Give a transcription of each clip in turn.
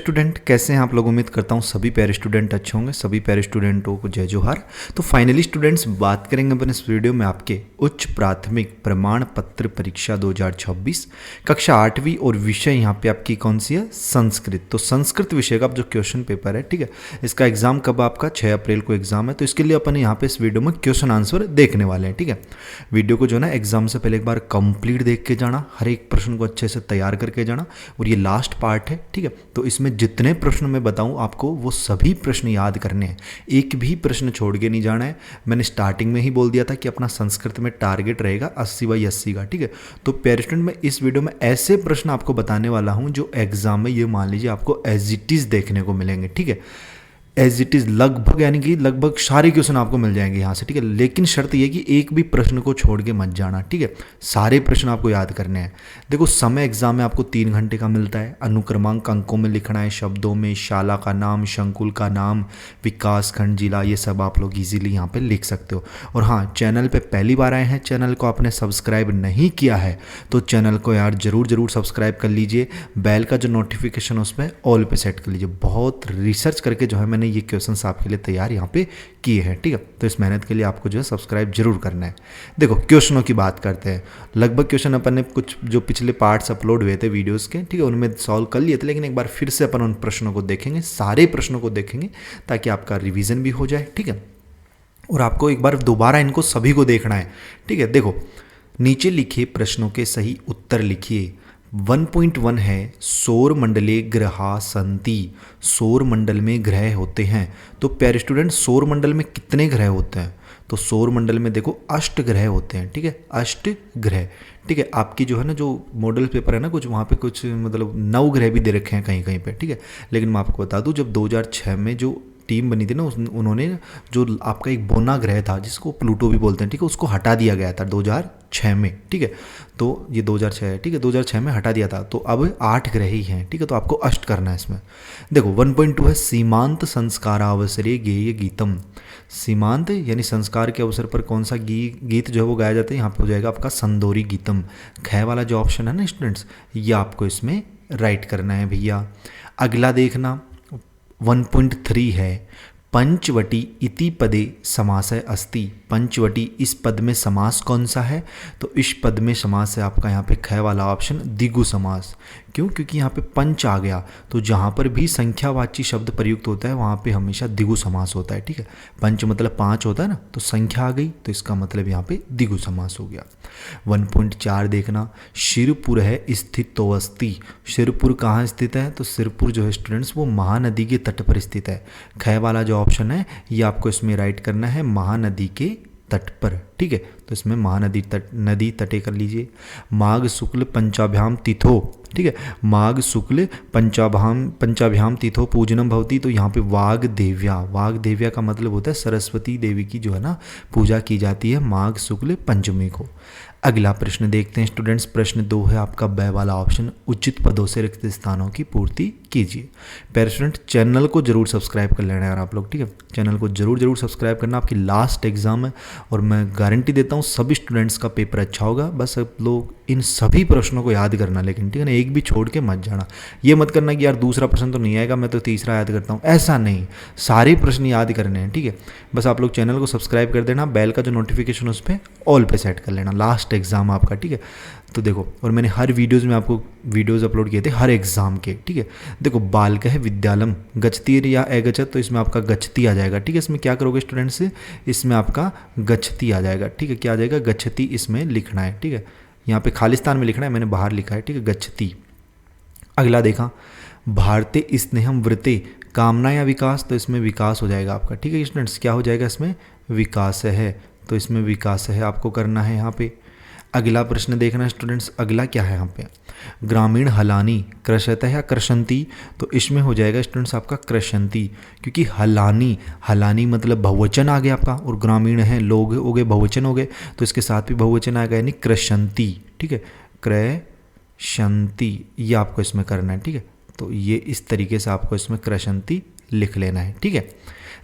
Student, कैसे हैं आप लोग। उम्मीद करता हूँ सभी प्यारे स्टूडेंट अच्छे होंगे। सभी प्यारे स्टूडेंटों को जय जोहार। तो फाइनली स्टूडेंट्स, बात करेंगे अपन इस वीडियो में आपके उच्च प्राथमिक प्रमाण पत्र परीक्षा 2026 कक्षा 8वीं और विषय यहाँ पे आपकी कौन सी है, संस्कृत। तो संस्कृत विषय का जो क्वेश्चन पेपर है, ठीक है, इसका एग्जाम कब आपका 6 अप्रैल को एग्जाम है। तो इसके लिए अपन यहाँ पे इस वीडियो में क्वेश्चन आंसर देखने वाले हैं, ठीक है। वीडियो को जो है ना एग्जाम से पहले एक बार कंप्लीट देख के जाना, हर एक प्रश्न को अच्छे से तैयार करके जाना। और ये लास्ट पार्ट है, ठीक है। तो इसमें जितने प्रश्न मैं बताऊं आपको वो सभी प्रश्न याद करने हैं, एक भी प्रश्न छोड़ के नहीं जाना है। मैंने स्टार्टिंग में ही बोल दिया था कि अपना संस्कृत में टारगेट रहेगा 80/80 का, ठीक है। तो प्यारे स्टूडेंट, मैं इस वीडियो में ऐसे प्रश्न आपको बताने वाला हूं जो एग्जाम में ये मान लीजिए आपको एज इट इज देखने को मिलेंगे, ठीक है। एज इट इज़ लगभग, यानी कि लगभग सारे क्वेश्चन आपको मिल जाएंगे यहाँ से, ठीक है। लेकिन शर्त ये कि एक भी प्रश्न को छोड़ के मत जाना, ठीक है। सारे प्रश्न आपको याद करने हैं। देखो, समय एग्जाम में आपको 3 घंटे का मिलता है। अनुक्रमांक अंकों में लिखना है, शब्दों में, शाला का नाम, संकुल का नाम, विकास खंड, जिला, ये सब आप लोग इजीली यहाँ पे लिख सकते हो। और हाँ, चैनल पे पहली बार आए हैं, चैनल को आपने सब्सक्राइब नहीं किया है तो चैनल को यार जरूर सब्सक्राइब कर लीजिए। बेल का जो नोटिफिकेशन उसमें ऑल पे सेट कर लीजिए। बहुत रिसर्च करके जो है मैंने ये क्वेश्चंस आपके लिए तैयार यहाँ पे किए हैं, ठीक है। तो इस मेहनत के लिए आपको जो है सब्सक्राइब जरूर करना है। देखो, क्वेश्चनों की बात करते हैं। लगभग क्वेश्चन अपन ने कुछ जो पिछले पार्ट्स अपलोड हुए थे वीडियोस के, ठीक है, उनमें सॉल्व कर लिए थे। लेकिन एक बार फिर से अपन उन प्रश्नों को देखेंगे, सारे प्रश्नों को देखेंगे ताकि आपका रिवीजन भी हो जाए, ठीक है। और आपको एक बार दोबारा इनको सभी को देखना है, ठीक है। देखो, नीचे लिखे प्रश्नों के सही उत्तर लिखिए। 1.1 है, सौर मंडले ग्रहा संति। सौर मंडल में ग्रह होते हैं। तो प्यारे स्टूडेंट, सौर मंडल में कितने ग्रह होते हैं? तो सौर मंडल में देखो 8 ग्रह होते हैं, ठीक है, 8 ग्रह, ठीक है। आपकी जो है ना, जो मॉडल पेपर है ना, कुछ वहाँ पे कुछ मतलब 9 ग्रह भी दे रखे हैं कहीं कहीं पे, ठीक है। लेकिन मैं आपको बता दूं, जब 2006 में जो टीम बनी थी ना, उन्होंने जो आपका एक बोना ग्रह था जिसको प्लूटो भी बोलते हैं, ठीक है, उसको हटा दिया गया था 2006 में, ठीक है। तो ये 2006 है, ठीक है, 2006 में हटा दिया था। तो अब 8 ग्रह ही हैं, ठीक है। तो आपको अष्ट करना है इसमें। देखो, 1.2 है, सीमांत संस्कारावसरे गेय गीतम। सीमांत यानी संस्कार के अवसर पर कौन सा गीत जो है वो गाया जाता है, यहाँ पे हो जाएगा आपका संदोरी गीतम। ख वाला जो ऑप्शन है ना स्टूडेंट्स, ये आपको इसमें राइट करना है भैया। अगला देखना, 1.3 है, पंचवटी इति पदे समासः अस्ति। पंचवटी, इस पद में समास कौन सा है? तो इस पद में समास है आपका यहाँ पे ख वाला ऑप्शन, द्विगु समास। क्यों? क्योंकि यहाँ पे पंच आ गया, तो जहाँ पर भी संख्यावाची शब्द प्रयुक्त होता है वहाँ पे हमेशा द्विगु समास होता है, ठीक है। पंच मतलब 5 होता है ना, तो संख्या आ गई तो इसका मतलब यहाँ पे द्विगु समास हो गया। 1.4 देखना, शिरपुर है स्थित तो अस्ति। शिरपुर कहाँ स्थित है? तो शिरपुर जो है स्टूडेंट्स वो महानदी के तट पर स्थित है। ख वाला जो ऑप्शन है ये आपको इसमें राइट करना है, महानदी के तट पर, ठीक है। तो इसमें महानदी नदी तटे कर लीजिए। माघ शुक्ल पंचाभ्याम तिथो, ठीक है, माघ शुक्ल पंचाभ्याम तिथो पूजनम भवती। तो यहाँ पे वाग देव्या का मतलब होता है सरस्वती देवी की जो है ना पूजा की जाती है माघ शुक्ल पंचमी को। अगला प्रश्न देखते हैं स्टूडेंट्स। प्रश्न 2 है आपका ब वाला ऑप्शन, उचित पदों से रिक्त स्थानों की पूर्ति कीजिए। प्यारे स्टूडेंट, चैनल को जरूर सब्सक्राइब कर लेना यार आप लोग, ठीक है। चैनल को जरूर सब्सक्राइब करना। आपकी लास्ट एग्जाम है और मैं गारंटी देता हूँ सभी स्टूडेंट्स का पेपर अच्छा होगा। बस आप लोग इन सभी प्रश्नों को याद करना, लेकिन ठीक है ना, एक भी छोड़ के मत जाना। ये मत करना कि यार दूसरा प्रश्न तो नहीं आएगा, मैं तो तीसरा याद करता हूँ, ऐसा नहीं, सारे प्रश्न याद करने हैं, ठीक है। बस आप लोग चैनल को सब्सक्राइब कर देना, बेल का जो नोटिफिकेशन उस पर ऑल पे सेट कर लेना। लास्ट एग्जाम आपका, ठीक है। तो देखो, और मैंने हर वीडियोज़ में आपको वीडियोज़ अपलोड किए थे हर एग्जाम के, ठीक है। देखो, बालक है विद्यालम गच्छति या अगच्छत, तो इसमें आपका गच्छति आ जाएगा, ठीक है। इसमें क्या करोगे स्टूडेंट्स, इसमें आपका गच्छति आ जाएगा, ठीक है। क्या आ जाएगा? गच्छति इसमें लिखना है, ठीक है। यहाँ पे खालिस्तान में लिखना है, मैंने बाहर लिखा है, ठीक है, गच्छति। अगला देखा, भारतीय स्नेहम वृत्ते कामना या विकास, तो इसमें विकास हो जाएगा आपका, ठीक है स्टूडेंट्स। क्या हो जाएगा? इसमें विकास है, तो इसमें विकास है आपको करना है यहाँ पे। अगला प्रश्न देखना स्टूडेंट्स, अगला क्या है यहाँ पे, ग्रामीण हलानी कृषतः या कृषंती, तो इसमें हो जाएगा स्टूडेंट्स आपका कृषंती, क्योंकि हलानी मतलब बहुवचन आ गया आपका, और ग्रामीण है लोग हो गए, बहुवचन हो गए, तो इसके साथ भी बहुवचन आ गया, यानी कृषंती, ठीक है, कृषंती, ये आपको इसमें करना है, ठीक है। तो ये इस तरीके से आपको इसमें कृषंती लिख लेना है, ठीक है।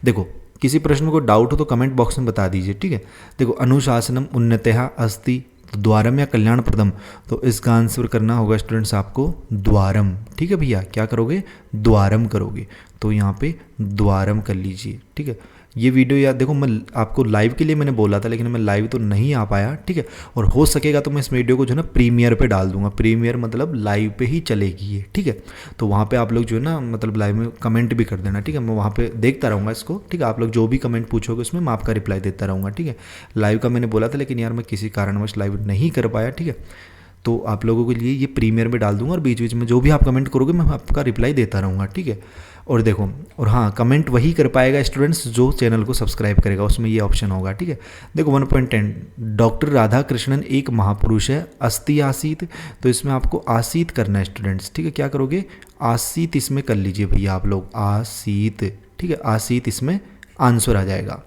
देखो, किसी प्रश्न को डाउट हो तो कमेंट बॉक्स में बता दीजिए, ठीक है। देखो, अनुशासनम उन्नतः अस्ति, तो द्वारम या कल्याणप्रदम, तो इसका आंसर करना होगा स्टूडेंट्स आपको द्वारम। ठीक है भैया, क्या करोगे, द्वारम करोगे, तो यहाँ पे द्वारम कर लीजिए। ठीक है, ये वीडियो यार देखो, मैं आपको लाइव के लिए मैंने बोला था लेकिन मैं लाइव तो नहीं आ पाया। ठीक है, और हो सकेगा तो मैं इस वीडियो को जो है ना प्रीमियर पे डाल दूंगा। प्रीमियर मतलब लाइव पे ही चलेगी ये। ठीक है, तो वहाँ पे आप लोग जो है ना मतलब लाइव में कमेंट भी कर देना। ठीक है, मैं वहाँ पे देखता रहूँगा इसको। ठीक है, आप लोग जो भी कमेंट पूछोगे उसमें मैं आपका रिप्लाई देता रहूँगा। ठीक है, लाइव का मैंने बोला था लेकिन यार मैं किसी कारणवश लाइव नहीं कर पाया। ठीक है, तो आप लोगों के लिए ये प्रीमियर में डाल दूंगा और बीच बीच में जो भी आप कमेंट करोगे मैं आपका रिप्लाई देता रहूँगा। ठीक है, और देखो, और हाँ, कमेंट वही कर पाएगा स्टूडेंट्स जो चैनल को सब्सक्राइब करेगा, उसमें ये ऑप्शन होगा। ठीक है, देखो 1.10 डॉक्टर राधा कृष्णन एक महापुरुष है, अस्ति आसीत, तो इसमें आपको आसीत करना है स्टूडेंट्स। ठीक है, क्या करोगे, आसीत इसमें कर लीजिए भैया आप लोग, आसीत। ठीक है, आसीत इसमें आंसर आ जाएगा।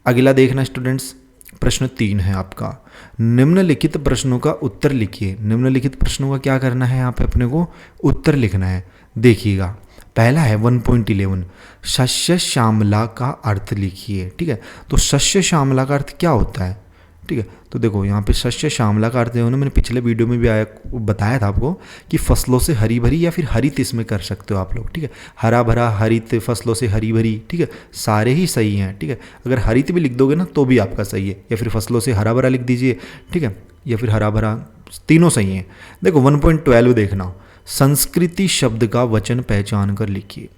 अगला देखना स्टूडेंट्स, प्रश्न 3 है आपका, निम्नलिखित प्रश्नों का उत्तर लिखिए। निम्नलिखित प्रश्नों का क्या करना है, यहाँ पे अपने को उत्तर लिखना है। देखिएगा, पहला है 1.11 शस्य श्यामला का अर्थ लिखिए। ठीक है, तो शस्य श्यामला का अर्थ क्या होता है। ठीक है, तो देखो यहाँ पे शस्य श्यामला का अर्थ है, मैंने पिछले वीडियो में भी बताया था आपको कि फसलों से हरी भरी या फिर हरित इसमें कर सकते हो आप लोग। ठीक है, हरा भरा, हरित, फसलों से हरी भरी। ठीक है, सारे ही सही हैं। ठीक है, अगर हरित भी लिख दोगे ना तो भी आपका सही है, या फिर फसलों से हरा भरा लिख दीजिए। ठीक है, या फिर हरा भरा, तीनों सही हैं। देखो 1.12 देखना, संस्कृति शब्द का वचन पहचान कर लिखिए।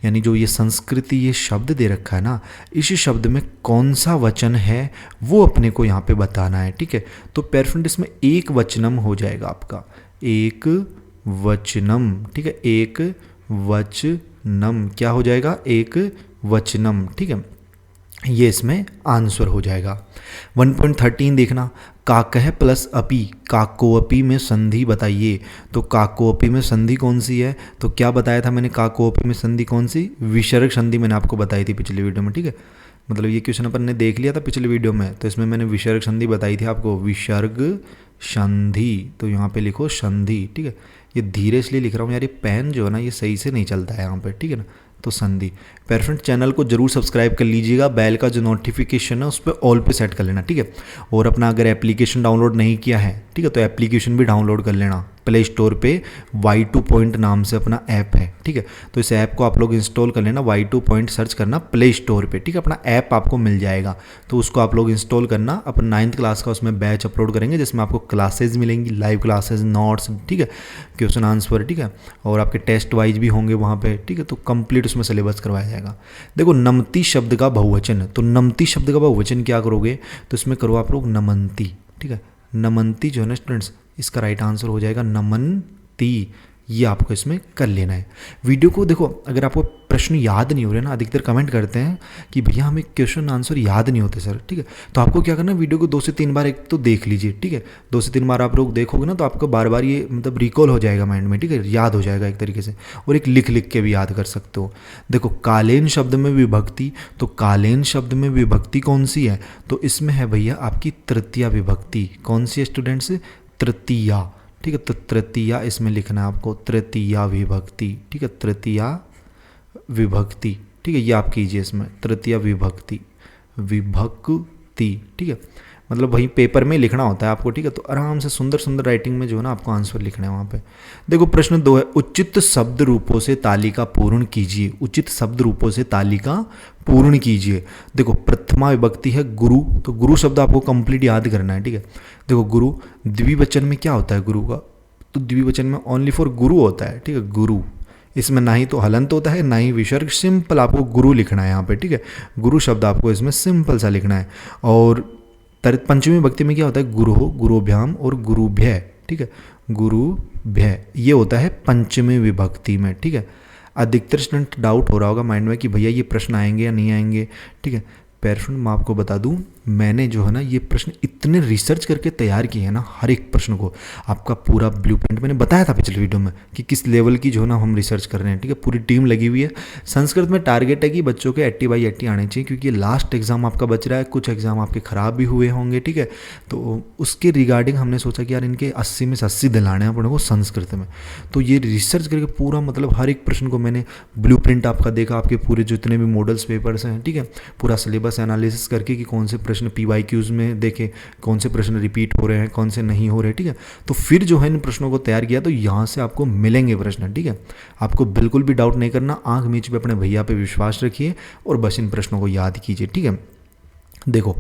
यानी जो ये संस्कृति ये शब्द दे रखा है ना, इस शब्द में कौन सा वचन है वो अपने को यहाँ पे बताना है। ठीक है, तो पेरफेक्ट इसमें एक वचनम हो जाएगा आपका, एक वचनम। ठीक है, एक वचनम क्या हो जाएगा, एक वचनम। ठीक है, ये इसमें आंसर हो जाएगा। 1.13 देखना, काकह प्लस अपी, काकोअपी में संधि बताइए। तो काकोअपी में संधि कौन सी है, तो क्या बताया था मैंने, काकोअपी में संधि कौन सी, विसर्ग संधि मैंने आपको बताई थी पिछली वीडियो में। ठीक है, मतलब ये क्वेश्चन अपन ने देख लिया था पिछले वीडियो में, तो इसमें मैंने विसर्ग संधि बताई थी आपको, विसर्ग संधि। तो यहाँ पे लिखो संधि। ठीक है, ये धीरे इसलिए लिख रहा हूँ यार, ये पेन जो है ना ये सही से नहीं चलता है यहाँ पे। ठीक है ना, तो संधि। पेरफेक्ट चैनल को जरूर सब्सक्राइब कर लीजिएगा, बेल का जो नोटिफिकेशन है उस पर ऑल पे सेट कर लेना। ठीक है, और अपना अगर एप्लीकेशन डाउनलोड नहीं किया है, ठीक है, तो एप्लीकेशन भी डाउनलोड कर लेना। प्ले स्टोर पे Y2 पॉइंट नाम से अपना ऐप है। ठीक है, तो इस ऐप को आप लोग इंस्टॉल कर लेना, Y2 पॉइंट सर्च करना प्ले स्टोर पे। ठीक है, अपना ऐप आपको मिल जाएगा, तो उसको आप लोग इंस्टॉल करना। अपन 9th क्लास का उसमें बैच अपलोड करेंगे जिसमें आपको क्लासेज मिलेंगी, लाइव क्लासेज, नोट्स, ठीक है, क्वेश्चन आंसर। ठीक है, और आपके टेस्ट वाइज भी होंगे वहाँ पे। ठीक है, तो कंप्लीट उसमें सिलेबस करवाया जाएगा। देखो नमती शब्द का बहुवचन, तो नमती शब्द का बहुवचन क्या करोगे, तो इसमें करो आप लोग नमंती। ठीक है, नमंती जो है ना स्टूडेंट्स, इसका राइट आंसर हो जाएगा नमनती। ये आपको इसमें कर लेना है। वीडियो को देखो, अगर आपको प्रश्न याद नहीं हो रहे ना, अधिकतर कमेंट करते हैं कि भैया हमें क्वेश्चन आंसर याद नहीं होते सर। ठीक है, तो आपको क्या करना है, वीडियो को 2 से 3 बार एक तो देख लीजिए। ठीक है, 2 से 3 बार आप लोग देखोगे ना तो आपको बार बार ये मतलब रिकॉल हो जाएगा माइंड में। ठीक है, याद हो जाएगा एक तरीके से, और एक लिख लिख के भी याद कर सकते हो। देखो कालेन शब्द में विभक्ति, तो कालेन शब्द में विभक्ति कौन सी है, तो इसमें है भैया आपकी तृतीया विभक्ति। कौन सी है स्टूडेंट्स, तृतीया। ठीक है, तो तृतीया इसमें लिखना है आपको, तृतीया विभक्ति। ठीक है, तृतीया विभक्ति। ठीक है, ये आप कीजिए इसमें तृतीया विभक्ति, विभक्ति। ठीक है, मतलब वही पेपर में लिखना होता है आपको। ठीक है, तो आराम से सुंदर सुंदर राइटिंग में जो है ना आपको आंसर लिखना है वहाँ पे। देखो प्रश्न 2 है, उचित शब्द रूपों से तालिका पूर्ण कीजिए। उचित शब्द रूपों से तालिका पूर्ण कीजिए। देखो प्रथमा विभक्ति है गुरु, तो गुरु शब्द आपको कंप्लीट याद करना है। ठीक है, देखो गुरु द्विवचन में क्या होता है गुरु का, तो द्विवचन में ओनली फॉर गुरु होता है। ठीक है, गुरु, इसमें ना ही तो हलंत होता है ना ही विसर्ग, सिंपल आपको गुरु लिखना है यहाँ पे। ठीक है, गुरु शब्द आपको इसमें सिंपल सा लिखना है। और पंचमी विभक्ति में क्या होता है, गुरु, गुरुभ्याम और गुरुभ्य। ठीक है, गुरुभ्य ये होता है पंचमी विभक्ति में। ठीक है, अधिकतर स्टूडेंट डाउट हो रहा होगा माइंड में कि भैया ये प्रश्न आएंगे या नहीं आएंगे। ठीक है, पेरफेक्ट मैं आपको बता दूं, मैंने जो है ना ये प्रश्न इतने रिसर्च करके तैयार किए हैं ना, हर एक प्रश्न को आपका पूरा ब्लूप्रिंट मैंने बताया था पिछले वीडियो में कि किस लेवल की जो है ना हम रिसर्च कर रहे हैं। ठीक है, पूरी टीम लगी हुई है। संस्कृत में टारगेट है कि बच्चों के 80/80 आने चाहिए, क्योंकि लास्ट एग्जाम आपका बच रहा है, कुछ एग्जाम आपके खराब भी हुए होंगे। ठीक है, तो उसके रिगार्डिंग हमने सोचा कि यार इनके 80 में से 80 दिलाने हैं अपने को संस्कृत में। तो ये रिसर्च करके पूरा मतलब हर एक प्रश्न को मैंने ब्लूप्रिंट आपका देखा, आपके पूरे जितने भी मॉडल्स पेपर्स हैं। ठीक है, पूरा सिलेबस एनालिसिस करके कि कौन से प्रश्न PYQs में देखे कौन से प्रश्न रिपीट हो रहे हैं, कौन से नहीं हो रहे, ठीक है। तो फिर जो है इन प्रश्नों को तैयार किया, तो यहाँ से आपको मिलेंगे प्रश्न, ठीक है। आपको बिल्कुल भी डाउट नहीं करना, आँख मीच पे अपने भैया पे विश्वास रखिए और बस इन प्रश्नों को याद कीजिए, ठीक है। देखो,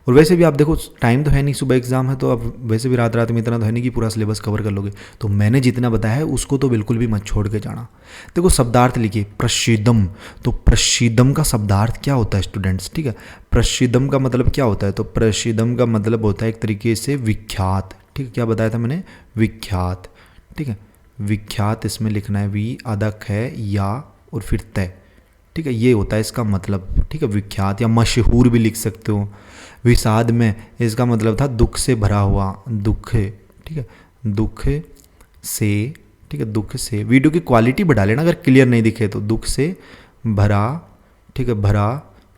और वैसे भी आप देखो टाइम तो है नहीं, सुबह एग्जाम है, तो अब वैसे भी रात रात में इतना तो है नहीं कि पूरा सिलेबस कवर कर लोगे। तो मैंने जितना बताया है उसको तो बिल्कुल भी मत छोड़ के जाना। देखो शब्दार्थ लिखिए, प्रसिद्धम। तो प्रसिद्धम का शब्दार्थ क्या होता है स्टूडेंट्स, ठीक है। प्रसिद्धम का मतलब क्या होता है, तो प्रसिद्धम का मतलब होता है एक तरीके से विख्यात, ठीक है। क्या बताया था मैंने, विख्यात, ठीक है। विख्यात इसमें लिखना है, वी अदक है या और फिर तय, ठीक है। ये होता है इसका मतलब, ठीक है। विख्यात या मशहूर भी लिख सकते हो। विषाद में इसका मतलब था दुख से भरा हुआ, दुख, ठीक है, दुख से, ठीक है, दुख से। वीडियो की क्वालिटी बढ़ा लेना अगर क्लियर नहीं दिखे तो। दुख से भरा, ठीक है, भरा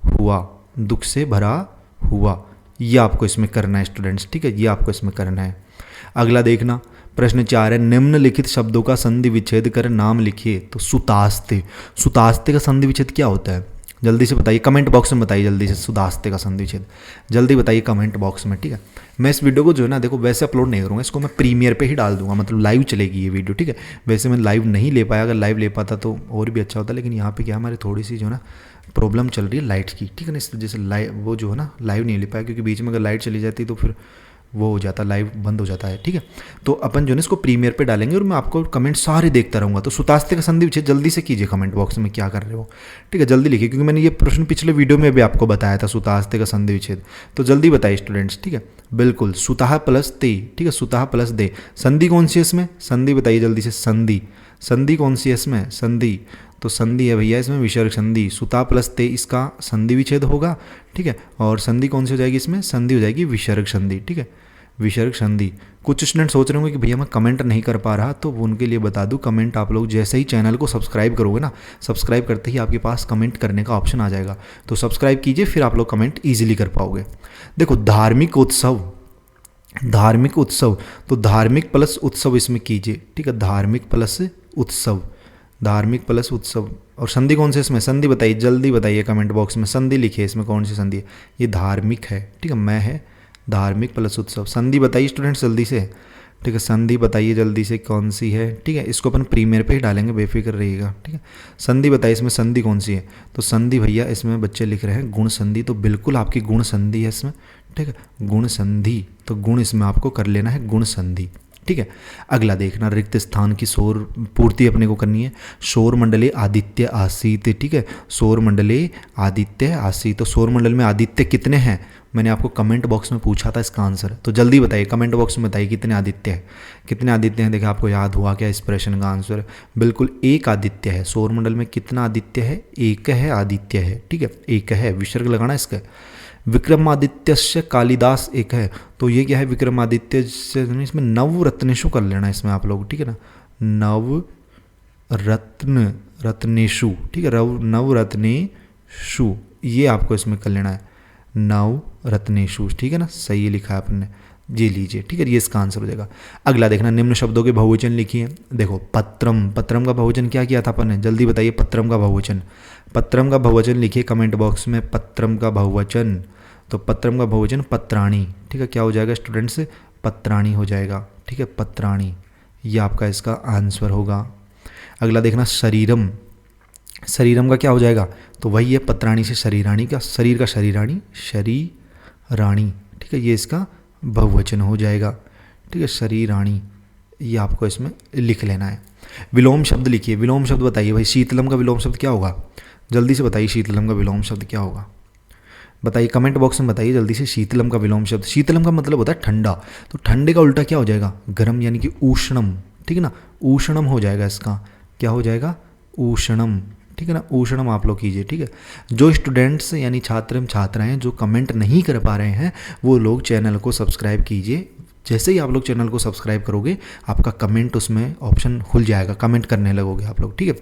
हुआ, दुख से भरा हुआ, ये आपको इसमें करना है स्टूडेंट्स, ठीक है। ये आपको इसमें करना है। अगला देखना, प्रश्न 4 है, निम्नलिखित शब्दों का संधि विच्छेद कर नाम लिखिए। तो सुतास्ते, सुतास्ते का संधि विच्छेद क्या होता है, जल्दी से बताइए, कमेंट बॉक्स में बताइए जल्दी से। सुतास्ते का संधि विच्छेद जल्दी बताइए कमेंट बॉक्स में, ठीक है। मैं इस वीडियो को जो है ना, देखो वैसे अपलोड नहीं करूँगा, इसको मैं प्रीमियर पे ही डाल दूंगा, मतलब लाइव चलेगी ये वीडियो, ठीक है। वैसे मैं लाइव नहीं ले पाया, अगर लाइव ले पाता तो और भी अच्छा होता, लेकिन यहाँ पे क्या हमारे थोड़ी सी जो है ना प्रॉब्लम चल रही है लाइट की, ठीक है ना। इस वजह से लाइव वो जो है ना लाइव नहीं ले पाया, क्योंकि बीच में अगर लाइट चली जाती तो फिर वो हो जाता, लाइव बंद हो जाता है, ठीक है। तो अपन जो है इसको प्रीमियर पे डालेंगे और मैं आपको कमेंट सारे देखता रहूँगा। तो सुतास्ते का संधि विच्छेद जल्दी से कीजिए कमेंट बॉक्स में, क्या कर रहे हो, ठीक है, जल्दी लिखिए, क्योंकि मैंने ये प्रश्न पिछले वीडियो में भी आपको बताया था, सुतास्ते का संधि विच्छेद। तो जल्दी बताइए स्टूडेंट्स, ठीक है। बिल्कुल, सुतः प्लस ते, ठीक है, सुतः प्लस दे। संधि कौन सी है इसमें, संधि बताइए जल्दी से, संधि, संधि कौन सी है इसमें, संधि, तो संधि है भैया इसमें विसर्ग संधि। सुता प्लस ते इसका संधि विच्छेद होगा, ठीक है। और संधि कौन सी हो जाएगी इसमें, संधि हो जाएगी विसर्ग संधि, ठीक है, विसर्ग संधि। कुछ स्टूडेंट सोच रहे होंगे कि भैया मैं कमेंट नहीं कर पा रहा, तो उनके लिए बता दूं, कमेंट आप लोग जैसे ही चैनल को सब्सक्राइब करोगे ना, सब्सक्राइब करते ही आपके पास कमेंट करने का ऑप्शन आ जाएगा, तो सब्सक्राइब कीजिए, फिर आप लोग कमेंट ईजिली कर पाओगे। देखो धार्मिक उत्सव, धार्मिक उत्सव, तो धार्मिक प्लस उत्सव इसमें कीजिए, ठीक है, धार्मिक प्लस उत्सव, धार्मिक प्लस उत्सव। और संधि कौन से इसमें, संधि बताइए जल्दी बताइए कमेंट बॉक्स में, संधि लिखिए इसमें कौन सी संधि है, ये धार्मिक है, ठीक है, मैं है धार्मिक प्लस उत्सव। संधि बताइए स्टूडेंट्स जल्दी से, ठीक है, संधि बताइए जल्दी से कौन सी है, ठीक है। इसको अपन प्रीमियर पे ही डालेंगे, बेफिक्र रहिएगा, ठीक है। संधि बताइए इसमें संधि कौन सी है, तो संधि भैया इसमें बच्चे लिख रहे हैं गुण संधि, तो बिल्कुल आपकी गुण संधि है इसमें, ठीक है, गुण संधि, तो गुण इसमें आपको कर लेना है, गुण संधि, ठीक है। अगला देखना, रिक्त स्थान की शोर पूर्ति अपने को करनी है। शोर मंडले आदित्य आसीत, ठीक है, शोर मंडले आदित्य आसीत। तो शोर मंडल में आदित्य कितने हैं, मैंने आपको कमेंट बॉक्स में पूछा था इसका आंसर, तो जल्दी बताइए कमेंट बॉक्स में बताइए कितने आदित्य हैं, कितने आदित्य हैं। देखिए आपको याद हुआ क्या इस प्रश्न का आंसर, बिल्कुल एक आदित्य है। सौर मंडल में कितना आदित्य है, एक है आदित्य है, ठीक है, एक है, विसर्ग लगाना इसका। विक्रमादित्य कालिदास एक है, तो ये क्या है विक्रमादित्य से, इसमें नव रत्नेशु कर लेना इसमें आप लोग, ठीक है ना, नव रत्न रत्नेशु, ठीक है, नव रत्नेशु, ये आपको इसमें कर लेना है, नव रत्नेशु, ठीक है ना, सही लिखा है आपने, ये लीजिए, ठीक है, ये इसका आंसर हो जाएगा। अगला देखना, निम्न शब्दों के बहुवचन लिखिए। देखो पत्रम, पत्रम का बहुवचन क्या किया था अपन ने, जल्दी बताइए पत्रम का बहुवचन, पत्रम का बहुवचन लिखिए कमेंट बॉक्स में, पत्रम का बहुवचन। तो पत्रम का बहुवचन पत्राणी, ठीक है, क्या हो जाएगा स्टूडेंट्स, पत्राणी हो जाएगा, ठीक है, पत्राणी, ये आपका इसका आंसर होगा। अगला देखना, शरीरम, शरीरम का क्या हो जाएगा, तो वही है पत्राणी से शरीराणी का, शरीर का शरीराणी, शरीराणी, ठीक है, ये इसका बहुवचन हो जाएगा, ठीक है, शरीराणी, ये आपको इसमें लिख लेना है। विलोम शब्द लिखिए, विलोम शब्द बताइए भाई, शीतलम का विलोम शब्द क्या होगा, जल्दी से बताइए शीतलम का विलोम शब्द क्या होगा, बताइए कमेंट बॉक्स में बताइए जल्दी से। शीतलम का विलोम शब्द, शीतलम का मतलब होता है ठंडा, तो ठंडे का उल्टा क्या हो जाएगा, गर्म, यानी कि उष्णम, ठीक है ना, उष्णम हो जाएगा इसका, क्या हो जाएगा, उष्णम, ठीक है ना, उष्णम आप लोग कीजिए, ठीक है। जो स्टूडेंट्स यानी छात्र एवं छात्राएं जो कमेंट नहीं कर पा रहे हैं, वो लोग चैनल को सब्सक्राइब कीजिए। जैसे ही आप लोग चैनल को सब्सक्राइब करोगे, आपका कमेंट उसमें ऑप्शन खुल जाएगा, कमेंट करने लगोगे आप लोग, ठीक है।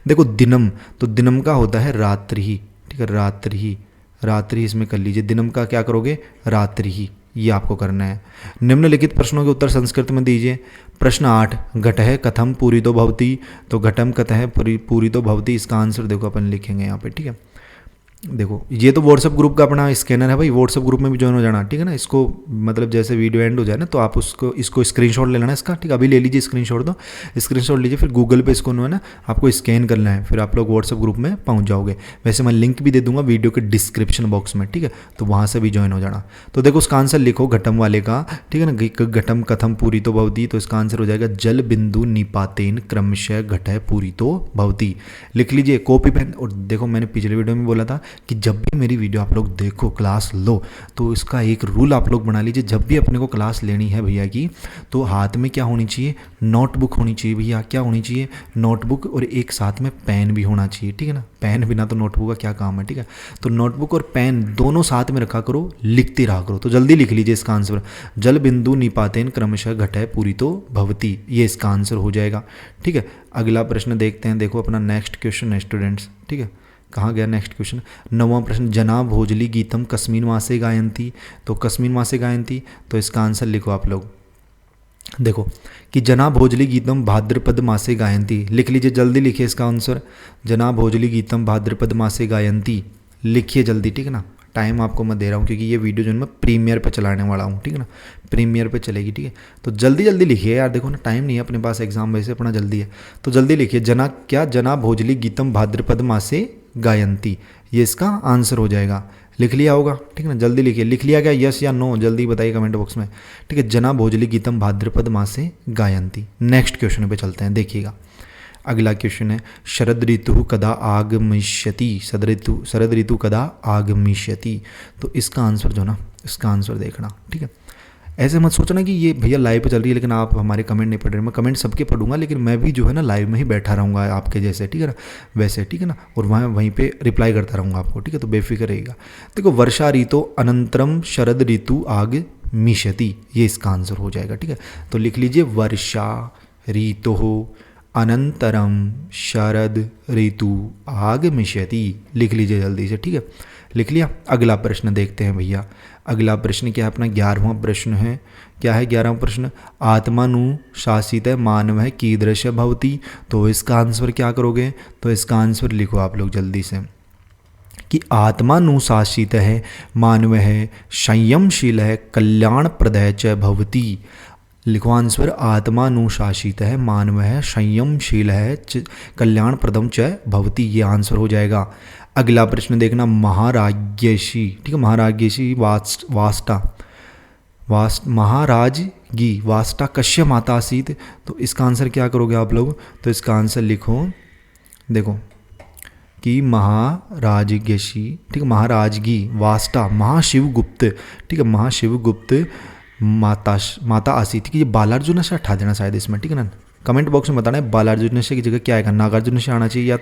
देखो दिनम, तो दिनम का होता है रात्रि ही, ठीक है, रात्रि ही, रात्रि इसमें कर लीजिए, दिनम का क्या करोगे, रात्रि ही, ये आपको करना है। निम्नलिखित प्रश्नों के उत्तर संस्कृत में दीजिए। प्रश्न 8, घटः कथम पूरितो भवति, तो घटम कथः पूरितो भवति, इसका आंसर देखो अपन लिखेंगे यहाँ पे, ठीक है। देखो ये तो व्हाट्सअप ग्रुप का अपना स्कैनर है भाई, व्हाट्सअप ग्रुप में भी ज्वाइन हो जाना, ठीक है ना। इसको मतलब जैसे वीडियो एंड हो जाए ना तो आप इसको स्क्रीनशॉट ले लेना इसका, ठीक है। अभी ले लीजिए स्क्रीनशॉट, तो स्क्रीनशॉट लीजिए, फिर गूगल पे इसको है ना आपको स्कैन करना है, फिर आप लोग व्हाट्सअप ग्रुप में पहुंच जाओगे। वैसे मैं लिंक भी दे दूंगा वीडियो के डिस्क्रिप्शन बॉक्स में, ठीक है, तो वहाँ से भी ज्वाइन हो जाना। तो देखो उसका आंसर लिखो घटम वाले का, ठीक है ना। घटम कथम पूरी तो भवती, तो इसका आंसर हो जाएगा जल बिंदु निपातेन क्रमशः घटः पूरी तो भवती। लिख लीजिए कॉपी पेन। और देखो मैंने पिछले वीडियो में बोला था कि जब भी मेरी वीडियो आप लोग देखो, क्लास लो, तो इसका एक रूल आप लोग बना लीजिए, जब भी अपने को क्लास लेनी है भैया की, तो हाथ में क्या होनी चाहिए, नोटबुक होनी चाहिए भैया। क्या होनी चाहिए, नोटबुक, और एक साथ में पेन भी होना चाहिए, ठीक है ना। पेन बिना तो नोटबुक का क्या काम है, ठीक है। तो नोटबुक और पेन दोनों साथ में रखा करो, लिखते रहा करो। तो जल्दी लिख लीजिए इसका आंसर, जल बिंदु निपातेन क्रमशः घटः पूरी तो भवती, ये इसका आंसर हो जाएगा, ठीक है। अगला प्रश्न देखते हैं। देखो अपना नेक्स्ट क्वेश्चन है स्टूडेंट्स, ठीक है। कहाँ गया नेक्स्ट क्वेश्चन, 9वां प्रश्न, जना भोजली गीतम कस्मिन मासे गायंती। तो कस्मिन मासे गायंती, तो इसका आंसर लिखो आप लोग। देखो कि जना भोजली गीतम भाद्रपद मासे गायंती, लिख लीजिए, जल्दी लिखिए इसका आंसर। जना भोजली गीतम भाद्रपद मासे गायंती, लिखिए जल्दी, ठीक है ना। टाइम आपको मैं दे रहा हूँ क्योंकि ये वीडियो जो है मैं प्रीमियर पे चलाने वाला हूँ, ठीक है ना, प्रीमियर पे चलेगी, ठीक है। तो जल्दी जल्दी लिखिए यार, देखो ना टाइम नहीं है अपने पास, एग्जाम वैसे अपना जल्दी है, तो जल्दी लिखिए। जना क्या, जना भोजली गीतम भाद्रपद मासे गायंती, ये इसका आंसर हो जाएगा। लिख लिया होगा, ठीक है ना, जल्दी लिखिए। लिख लिया क्या, यस या नो, जल्दी बताइए कमेंट बॉक्स में, ठीक है। जना भोजली गीतम भाद्रपद मासे गायंती। नेक्स्ट क्वेश्चन पे चलते हैं, देखिएगा। अगला क्वेश्चन है, शरद ऋतु कदा आगमिष्यति, शरद ऋतु कदा आगमिष्यति। तो इसका आंसर जो ना, इसका आंसर देखना, ठीक है। ऐसे मत सोचना कि ये भैया लाइव पे चल रही है लेकिन आप हमारे कमेंट नहीं पढ़ रहे। मैं कमेंट सबके पढ़ूंगा, लेकिन मैं भी जो है ना लाइव में ही बैठा रहूँगा आपके जैसे, ठीक है ना, वैसे, ठीक है ना, और वहीं पे रिप्लाई करता रहूँगा आपको, ठीक है। तो बेफिक्र रहेगा। देखो वर्षा ऋतु अनंतरम शरद ऋतु आग मिष्यति, ये इसका आंसर हो जाएगा, ठीक है। तो लिख लीजिए वर्षा ऋतु अनंतरम शरद ऋतु आगमिष्यति, लिख लीजिए जल्दी से, ठीक है। लिख लिया। अगला प्रश्न देखते हैं भैया। अगला प्रश्न क्या है अपना, 11वां प्रश्न है। क्या है 11वां प्रश्न, आत्मानुशासित मानव है कीदृश भवति। तो इसका आंसर क्या करोगे, तो इसका आंसर लिखो आप लोग जल्दी से कि आत्मानुशासित है मानव है, संयमशील है, कल्याणप्रद च भवति। लिखो आंसर, आत्मानुशासित है मानव है, संयमशील है, कल्याणप्रदम च भवति, ये आंसर हो जाएगा। अगला प्रश्न देखना, महाराज्ञशी, ठीक है, महाराज्ञशी महाराजगी वास्टा कश्य माता आसीत। तो इसका आंसर क्या करोगे आप लोग, तो इसका आंसर लिखो, देखो कि महाराजगशी, ठीक है, महाराजगी वास्टा महाशिवगुप्त, ठीक है, महाशिवगुप्त माता आसी, ठीक है। ये बालार्जुन से हटा देना शायद इसमें, ठीक है ना। कमेंट बॉक्स में बताना है बालार्जुन की जगह क्या आएगा, नागार्जुन से आना चाहिए या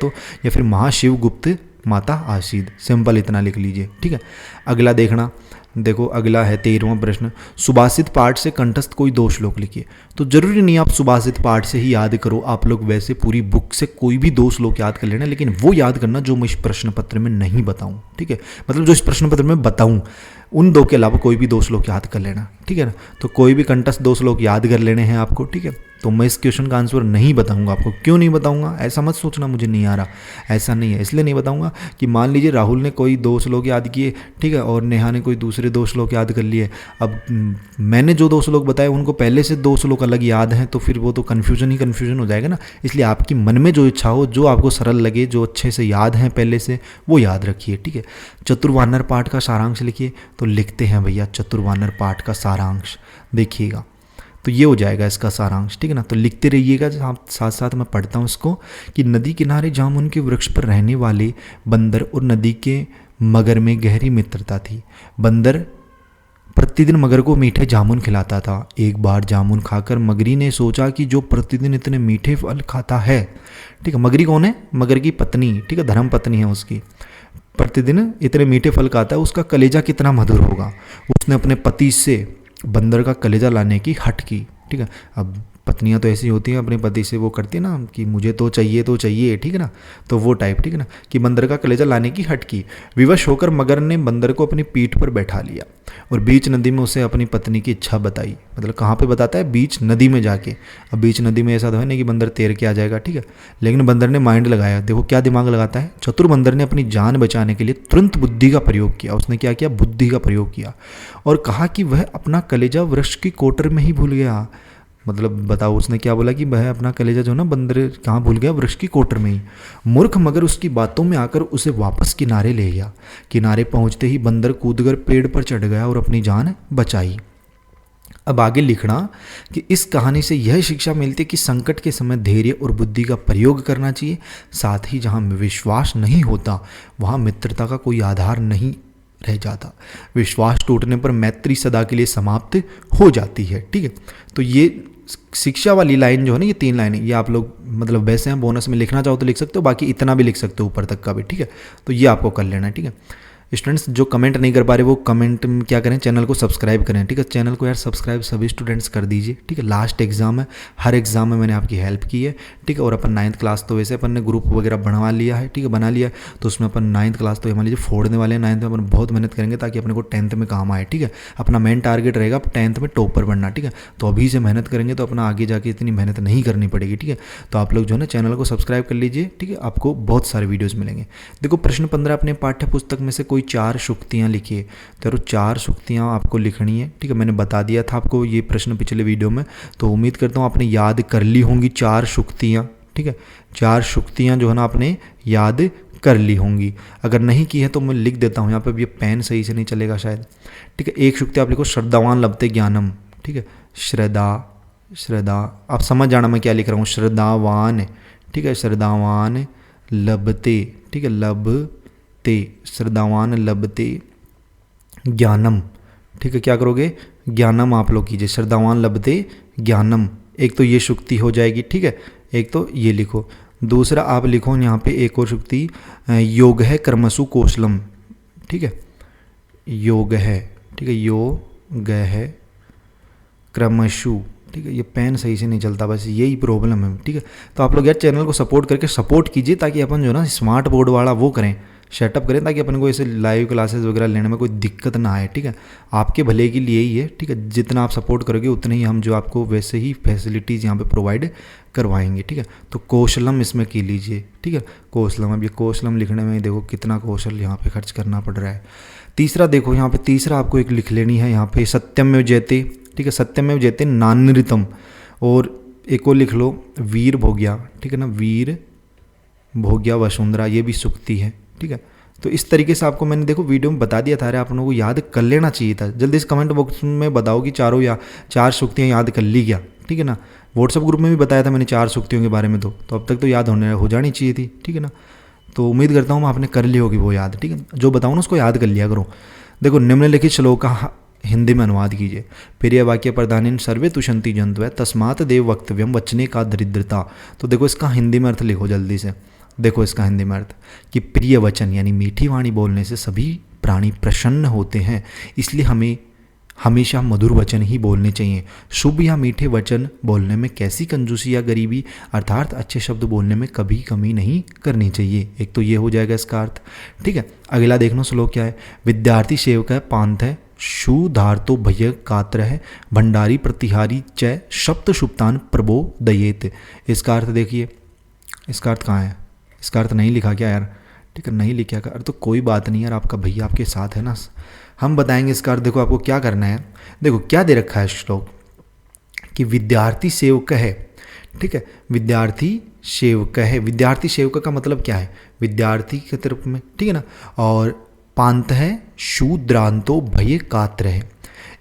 फिर महाशिवगुप्त माता आसीद, सिंपल इतना लिख लीजिए, ठीक है। अगला देखना, देखो अगला है 13वां प्रश्न, सुभाषित पाठ से कंठस्थ कोई 2 श्लोक लिखिए। तो जरूरी नहीं आप सुभाषित पाठ से ही याद करो, आप लोग वैसे पूरी बुक से कोई भी 2 श्लोक याद कर लेना, लेकिन वो याद करना जो मैं इस प्रश्न पत्र में नहीं बताऊं, ठीक है। मतलब जो इस प्रश्न पत्र में बताऊं उन 2 के अलावा कोई भी 2 श्लोक याद कर लेना, ठीक है ना। तो कोई भी कंठस्थ 2 श्लोक याद कर लेने हैं आपको, ठीक है। तो मैं इस क्वेश्चन का आंसर नहीं बताऊंगा आपको। क्यों नहीं बताऊंगा, ऐसा मत सोचना मुझे नहीं आ रहा, ऐसा नहीं है, इसलिए नहीं बताऊंगा कि मान लीजिए राहुल ने कोई 2 श्लोक याद किए, ठीक है, और नेहा ने कोई दूसरे 2 श्लोक याद कर लिए। अब मैंने जो 2 श्लोक बताए उनको पहले से 2 श्लोक अलग याद हैं, तो फिर वो तो कन्फ्यूजन हो जाएगा ना। इसलिए आपकी मन में जो इच्छा हो, जो आपको सरल लगे, जो अच्छे से याद हैं पहले से, वो याद रखिए, ठीक है। चतुर्वानर पाठ का सारांश लिखिए। तो लिखते हैं भैया चतुर्वानर पाठ का सारांश, देखिएगा। तो ये हो जाएगा इसका सारांश, ठीक है ना। तो लिखते रहिएगा, साथ साथ मैं पढ़ता हूँ इसको कि नदी किनारे जामुन के वृक्ष पर रहने वाले बंदर और नदी के मगर में गहरी मित्रता थी। बंदर प्रतिदिन मगर को मीठे जामुन खिलाता था। एक बार जामुन खाकर मगरी ने सोचा कि जो प्रतिदिन इतने मीठे फल खाता है, ठीक है, मगरी कौन है, मगर की पत्नी, ठीक है, धर्म पत्नी है उसकी, प्रतिदिन इतने मीठे फल खाता है, उसका कलेजा कितना मधुर होगा। उसने अपने पति से बंदर का कलेजा लाने की हट की, ठीक है। अब पत्नियां तो ऐसी होती हैं, अपने पति से वो करती है ना कि मुझे तो चाहिए, ठीक है ना, तो वो टाइप, ठीक है ना, कि बंदर का कलेजा लाने की हट की। विवश होकर मगर ने बंदर को अपनी पीठ पर बैठा लिया और बीच नदी में उसे अपनी पत्नी की इच्छा बताई। मतलब कहाँ पे बताता है? बीच नदी में जाके। अब बीच नदी में ऐसा तो है नहीं कि बंदर तैर के आ जाएगा, ठीक है, लेकिन बंदर ने माइंड लगाया। देखो क्या दिमाग लगाता है। चतुर बंदर ने अपनी जान बचाने के लिए तुरंत बुद्धि का प्रयोग किया। उसने क्या किया? बुद्धि का प्रयोग किया और कहा कि वह अपना कलेजा वृक्ष की कोटर में ही भूल गया। मतलब बताओ, उसने क्या बोला कि वह अपना कलेजा जो ना बंदर कहाँ भूल गया? वृक्ष की कोटर में ही। मूर्ख मगर उसकी बातों में आकर उसे वापस किनारे ले गया। किनारे पहुंचते ही बंदर कूदकर पेड़ पर चढ़ गया और अपनी जान बचाई। अब आगे लिखना कि इस कहानी से यह शिक्षा मिलती है कि संकट के समय धैर्य और बुद्धि का प्रयोग करना चाहिए। साथ ही जहाँ विश्वास नहीं होता वहाँ मित्रता का कोई आधार नहीं रह जाता। विश्वास टूटने पर मैत्री सदा के लिए समाप्त हो जाती है, ठीक है। तो ये शिक्षा वाली लाइन जो है ना, ये 3 लाइनें, ये आप लोग मतलब वैसे हैं बोनस में लिखना चाहो तो लिख सकते हो, बाकी इतना भी लिख सकते हो ऊपर तक का भी, ठीक है। तो ये आपको कर लेना है, ठीक है। स्टूडेंट्स जो कमेंट नहीं कर पा रहे वो कमेंट क्या करें? चैनल को सब्सक्राइब करें, ठीक है। चैनल को यार सब्सक्राइब सभी स्टूडेंट्स कर दीजिए, ठीक है। लास्ट एग्जाम है, हर एग्जाम में मैंने आपकी हेल्प की है, ठीक है। और अपन 9th क्लास तो वैसे अपन ने ग्रुप वगैरह बनवा लिया है, ठीक है, बना लिया है। तो उसमें अपन 9th क्लास तो मान लीजिए फोड़ने वाले हैं। 9th में अपन बहुत मेहनत करेंगे ताकि अपने को 10th में काम आए, ठीक है। अपना मेन टारगेट रहेगा 10th में टॉपर बनना, ठीक है। तो अभी से मेहनत करेंगे तो अपना आगे जाके इतनी मेहनत नहीं करनी पड़ेगी, ठीक है। तो आप लोग जो है ना चैनल को सब्सक्राइब कर लीजिए, ठीक है। आपको बहुत सारे वीडियोज़ मिलेंगे। देखो प्रश्न 15 अपने पाठ्य पुस्तक में से कोई 4 शुक्तियाँ लिखिए। तो 4 शुक्तियाँ आपको लिखनी है, ठीक है। मैंने बता दिया था आपको ये प्रश्न पिछले वीडियो में, तो उम्मीद करता हूँ आपने याद कर ली होंगी 4 शुक्तियाँ, ठीक है। 4 शुक्तियाँ जो है ना आपने याद कर ली होंगी। अगर नहीं की है तो मैं लिख देता हूँ यहाँ पे, ये पेन सही से नहीं चलेगा शायद, ठीक है। एक शुक्ति आप लिखो, श्रद्धावान लभते ज्ञानम, ठीक है। श्रद्धा आप समझ जाना मैं क्या लिख रहा हूँ। श्रद्धावान, ठीक है, श्रद्धावान लभते, ठीक है, लभते, श्रद्धावान लभते ज्ञानम, ठीक है। क्या करोगे? ज्ञानम आप लोग कीजिए, श्रद्धावान लभते ज्ञानम। एक तो ये शुक्ति हो जाएगी, ठीक है। एक तो ये लिखो। दूसरा आप लिखो यहाँ पे एक और शुक्ति, योग है कर्मसु कौशलम, ठीक है। योग है, ठीक है, योग है क्रमशु, ठीक है। ये पेन सही से नहीं चलता, बस यही प्रॉब्लम है, ठीक है। तो आप लोग यार चैनल को सपोर्ट करके सपोर्ट कीजिए ताकि अपन जो ना स्मार्ट बोर्ड वाला वो करें, सेटअप करें, ताकि अपन को ऐसे लाइव क्लासेस वगैरह लेने में कोई दिक्कत ना आए, ठीक है। आपके भले के लिए ही है, ठीक है। जितना आप सपोर्ट करोगे उतने ही हम जो आपको वैसे ही फैसिलिटीज़ यहाँ पे प्रोवाइड करवाएंगे, ठीक है। तो कौशलम इसमें की लीजिए, ठीक है। कौशलम, अब ये कौशलम लिखने में देखो कितना कौशल यहाँ पे खर्च करना पड़ रहा है। तीसरा देखो यहाँ पे, तीसरा आपको एक लिख लेनी है यहाँ पे, सत्यमेव जयते, ठीक है। सत्यमेव जयते नान्यतम। और एक और लिख लो, वीर भोग्या, ठीक है ना, वीर भोग्या वसुंधरा, ये भी शुक्ति है, ठीक है। तो इस तरीके से आपको मैंने देखो वीडियो में बता दिया था, अरे आप लोगों को याद कर लेना चाहिए था। जल्दी से कमेंट बॉक्स में बताओ कि 4 शुक्तियाँ याद कर ली क्या, ठीक है ना। व्हाट्सअप ग्रुप में भी बताया था मैंने 4 शुक्तियों के बारे में, तो अब तक तो याद हो जानी चाहिए थी, ठीक है ना। तो उम्मीद करता हूँ आपने कर ली होगी वो याद, ठीक है। जो बताऊँ ना उसको याद कर लिया करो। देखो निम्नलिखित श्लोक का हिंदी में अनुवाद कीजिए। फिर यह वाक्य प्रधान सर्वे तुषंती जंतु तस्मात देव वक्तव्यम वचने का दरिद्रता। तो देखो इसका हिंदी में अर्थ लिखो जल्दी से। देखो इसका हिंदी में अर्थ कि प्रिय वचन यानी मीठी वाणी बोलने से सभी प्राणी प्रसन्न होते हैं, इसलिए हमें हमेशा मधुर वचन ही बोलने चाहिए। शुभ या मीठे वचन बोलने में कैसी कंजूसी या गरीबी, अर्थात अच्छे शब्द बोलने में कभी कमी नहीं करनी चाहिए। एक तो ये हो जाएगा इसका अर्थ, ठीक है। अगला देखना श्लोक क्या है। विद्यार्थी सेवक है पांथ है, शूधार्तो भय कात्र है, भंडारी प्रतिहारी च सप्त शुभतान प्रभो दयेत। इसका अर्थ देखिए, इसका अर्थ कहाँ है? इसका अर्थ नहीं लिखा क्या यार? ठीक है, नहीं लिखा का अर्थ तो कोई बात नहीं यार, आपका भैया आपके साथ है ना, हम बताएंगे इसका अर्थ। देखो आपको क्या करना है, देखो क्या दे रखा है श्लोक कि विद्यार्थी सेवक है, ठीक है, विद्यार्थी सेवक है। विद्यार्थी सेवक का मतलब क्या है? विद्यार्थी के तरफ में, ठीक है ना। और पांत है शूद्रांतो भय कात्र है।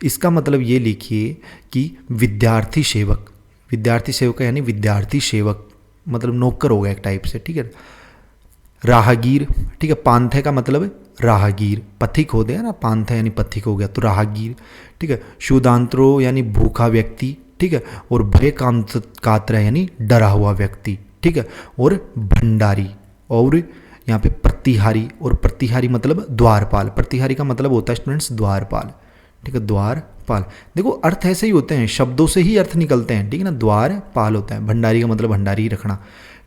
इसका मतलब ये लिखिए कि विद्यार्थी सेवक, विद्यार्थी सेवक यानी विद्यार्थी सेवक मतलब नौकर हो गया एक टाइप से, ठीक है। राहगीर, ठीक है, पांथ का मतलब राहगीर, पथिक होते हैं ना, पांथ यानी पथिक हो गया तो राहगीर, ठीक है। शूदांत्रो यानी भूखा व्यक्ति, ठीक है। और भय कात्र यानी डरा हुआ व्यक्ति, ठीक है। और भंडारी, और यहाँ पे प्रतिहारी, और प्रतिहारी मतलब द्वारपाल। प्रतिहारी का मतलब होता है स्टूडेंट्स द्वारपाल, ठीक है, द्वारपाल। देखो अर्थ ऐसे ही होते हैं, शब्दों से ही अर्थ निकलते हैं, ठीक है ना। द्वारपाल होता है, भंडारी का मतलब भंडारी ही रखना,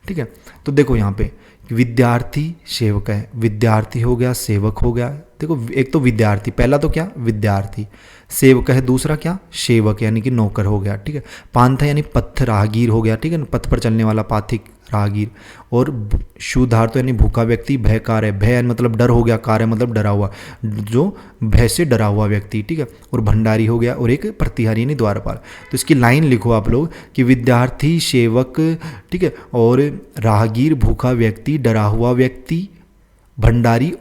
ठीक है। तो देखो यहाँ पे विद्यार्थी सेवक है, विद्यार्थी हो गया, सेवक हो गया। देखो एक तो विद्यार्थी, पहला तो क्या विद्यार्थी, सेवक है, दूसरा क्या सेवक यानी कि नौकर हो गया, ठीक है। पांथ यानी पथ, राहगीर हो गया, ठीक है, पथ पर चलने वाला पाथिक राहगीर। और शूधार्थ यानी भूखा व्यक्ति, भयकार है, भय मतलब डर हो गया, कार है मतलब डरा हुआ, जो भय से डरा हुआ व्यक्ति, ठीक है। और भंडारी हो गया, और एक प्रतिहारी यानी द्वारपाल। तो इसकी लाइन लिखो आप लोग कि विद्यार्थी, सेवक, ठीक है, और राहगीर, भूखा व्यक्ति, डरा हुआ व्यक्ति, भंडारी,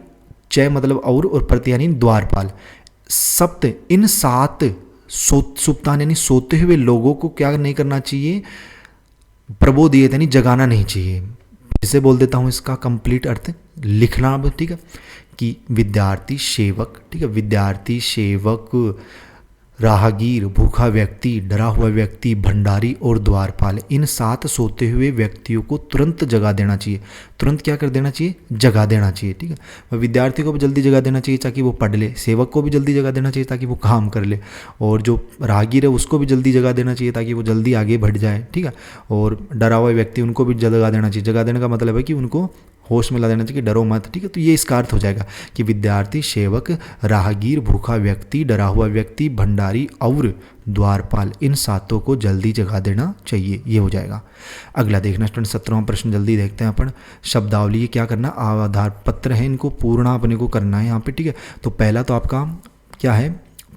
चय मतलब और प्रतिहारी द्वारपाल। सप्त, इन 7 सुप्तान यानी सोते हुए लोगों को क्या नहीं करना चाहिए, प्रबोधित यानी जगाना नहीं चाहिए। इसे बोल देता हूँ इसका कंप्लीट अर्थ लिखना अब, ठीक है, कि विद्यार्थी सेवक, ठीक है, विद्यार्थी सेवक, राहगीर, भूखा व्यक्ति, डरा हुआ व्यक्ति, भंडारी और द्वारपाल, इन 7 सोते हुए व्यक्तियों को तुरंत जगा देना चाहिए। तुरंत क्या कर देना चाहिए, जगा देना चाहिए, ठीक है। विद्यार्थी को भी जल्दी जगा देना चाहिए ताकि वो पढ़ ले, सेवक को भी जल्दी जगा देना चाहिए ताकि वो काम कर ले, और जो राहगीर है उसको भी जल्दी जगा देना चाहिए ताकि वो जल्दी आगे बढ़ जाए, ठीक है। और डरा हुआ व्यक्ति उनको भी जगा देना चाहिए। जगा देने का मतलब है कि उनको होश में ला देना चाहिए कि डरो मत, ठीक है। तो ये इसका अर्थ हो जाएगा कि विद्यार्थी, सेवक, राहगीर, भूखा व्यक्ति, डरा हुआ व्यक्ति, भंडारी और द्वारपाल, इन 7 को जल्दी जगा देना चाहिए, ये हो जाएगा। अगला देखना स्टूडेंट 17वां प्रश्न जल्दी देखते हैं अपन। शब्दावली क्या करना, आधार पत्र है, इनको पूर्ण अपने को करना है यहाँ पे, ठीक है। तो पहला तो आपका क्या है,